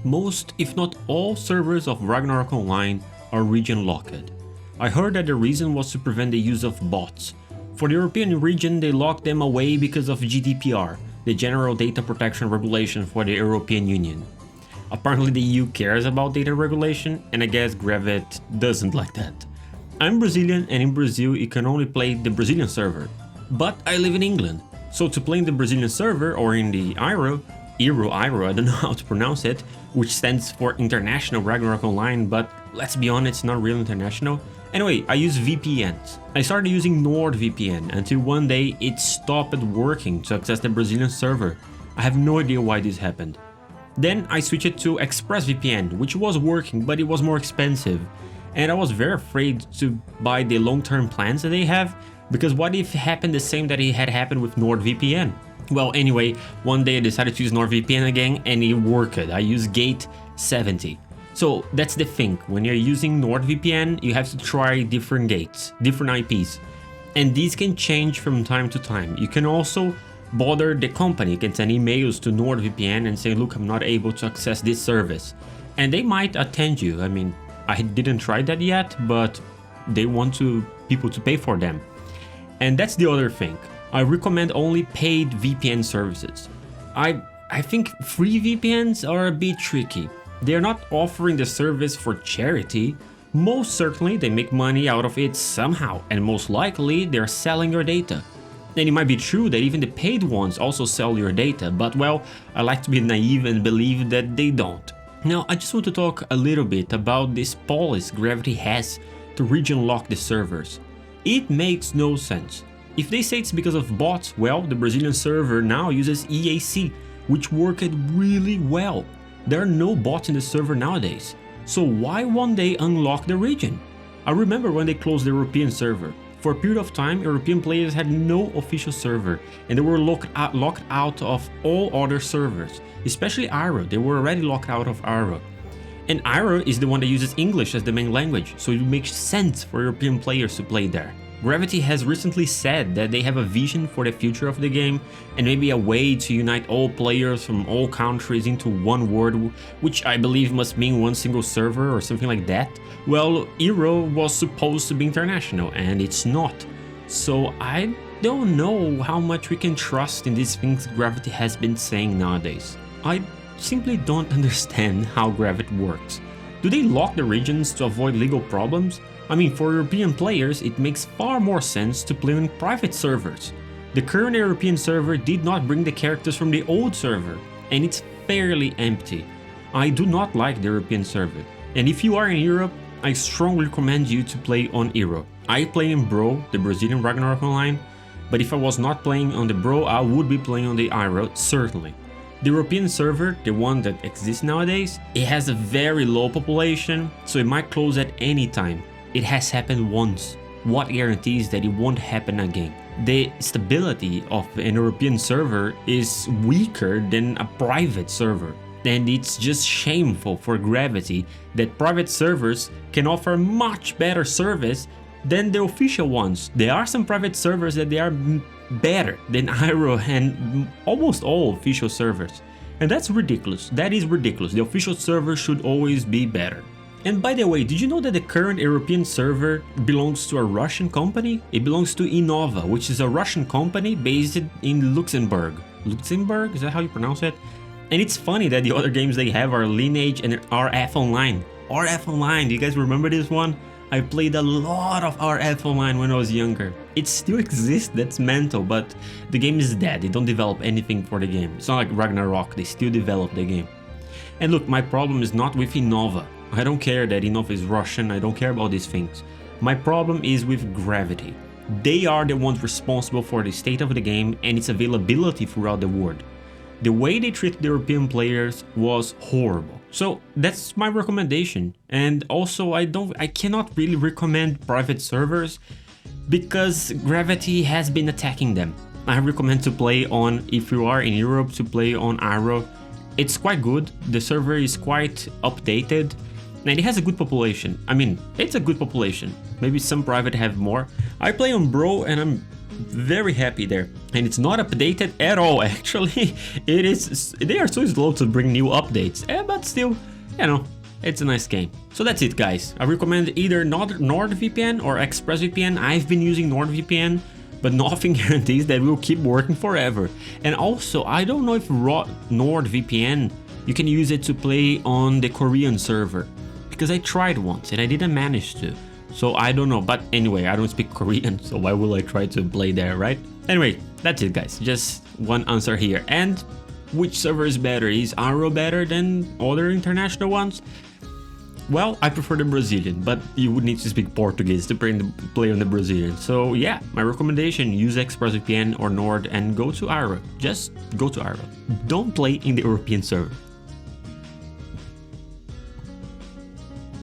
most, if not all, servers of Ragnarok Online are region locked. I heard that the reason was to prevent the use of bots. For the European region, they locked them away because of GDPR, the General Data Protection Regulation for the European Union. Apparently the EU cares about data regulation, and I guess Gravit doesn't like that. I'm Brazilian, and in Brazil you can only play the Brazilian server. But I live in England, so to play in the Brazilian server or in the iRO, I don't know how to pronounce it, which stands for International Ragnarok Online, but let's be honest, it's not real international. Anyway, I use VPNs. I started using NordVPN until one day it stopped working to access the Brazilian server. I have no idea why this happened. Then I switched to ExpressVPN, which was working, but it was more expensive. And I was very afraid to buy the long-term plans that they have, because what if it happened the same that it had happened with NordVPN? Well, anyway, one day I decided to use NordVPN again and it worked. I used Gate 70. So that's the thing, when you're using NordVPN, you have to try different gates, different IPs. And these can change from time to time. You can also bother the company, you can send emails to NordVPN and say, look, I'm not able to access this service. And they might attend you. I mean, I didn't try that yet, but they want people to pay for them. And that's the other thing. I recommend only paid VPN services. I think free VPNs are a bit tricky. They're not offering the service for charity. Most certainly they make money out of it somehow, and most likely they're selling your data. And it might be true that even the paid ones also sell your data, but well, I like to be naive and believe that they don't. Now, I just want to talk a little bit about this policy Gravity has to region lock the servers. It makes no sense. If they say it's because of bots, well, the Brazilian server now uses EAC, which worked really well. There are no bots in the server nowadays, so why won't they unlock the region? I remember when they closed the European server. For a period of time, European players had no official server, and they were locked out of all other servers, especially iRO. They were already locked out of iRO. And iRO is the one that uses English as the main language, so it makes sense for European players to play there. Gravity has recently said that they have a vision for the future of the game and maybe a way to unite all players from all countries into one world, which I believe must mean one single server or something like that. Well, iRO was supposed to be international and it's not. So I don't know how much we can trust in these things Gravity has been saying nowadays. I simply don't understand how Gravity works. Do they lock the regions to avoid legal problems? I mean, for European players, it makes far more sense to play on private servers. The current European server did not bring the characters from the old server, and it's fairly empty. I do not like the European server, and if you are in Europe, I strongly recommend you to play on iRO. I play in Bro, the Brazilian Ragnarok Online, but if I was not playing on the Bro, I would be playing on the iRO, certainly. The European server, the one that exists nowadays, it has a very low population, so it might close at any time. It has happened once. What guarantees that it won't happen again? The stability of an European server is weaker than a private server. And it's just shameful for Gravity that private servers can offer much better service than the official ones. There are some private servers that they are better than iRO and almost all official servers. And that's ridiculous. That is ridiculous. The official server should always be better. And by the way, did you know that the current European server belongs to a Russian company? It belongs to Innova, which is a Russian company based in Luxembourg. Luxembourg? Is that how you pronounce it? And it's funny that the other games they have are Lineage and RF Online. RF Online, do you guys remember this one? I played a lot of RF Online when I was younger. It still exists, that's mental, but the game is dead. They don't develop anything for the game. It's not like Ragnarok, they still develop the game. And look, my problem is not with Innova. I don't care that Innova is Russian, I don't care about these things. My problem is with Gravity. They are the ones responsible for the state of the game and its availability throughout the world. The way they treat the European players was horrible. So that's my recommendation. And also I cannot really recommend private servers because Gravity has been attacking them. I recommend to play on, if you are in Europe, to play on iRO. It's quite good, the server is quite updated, and it has a good population. I mean, it's a good population. Maybe some private have more. I play on Bro and I'm very happy there. And it's not updated at all, actually. They are so slow to bring new updates, but still, you know, it's a nice game. So that's it, guys. I recommend either NordVPN or ExpressVPN. I've been using NordVPN, but nothing guarantees that it will keep working forever. And also, I don't know if NordVPN, you can use it to play on the Korean server, because I tried once and I didn't manage to. So I don't know, but anyway, I don't speak Korean, so why will I try to play there, right? Anyway, that's it, guys. Just one answer here. And which server is better? Is iRO better than other international ones? Well, I prefer the Brazilian, but you would need to speak Portuguese to play on the Brazilian. So yeah, my recommendation, use ExpressVPN or Nord and go to iRO. Just go to iRO. Don't play in the European server.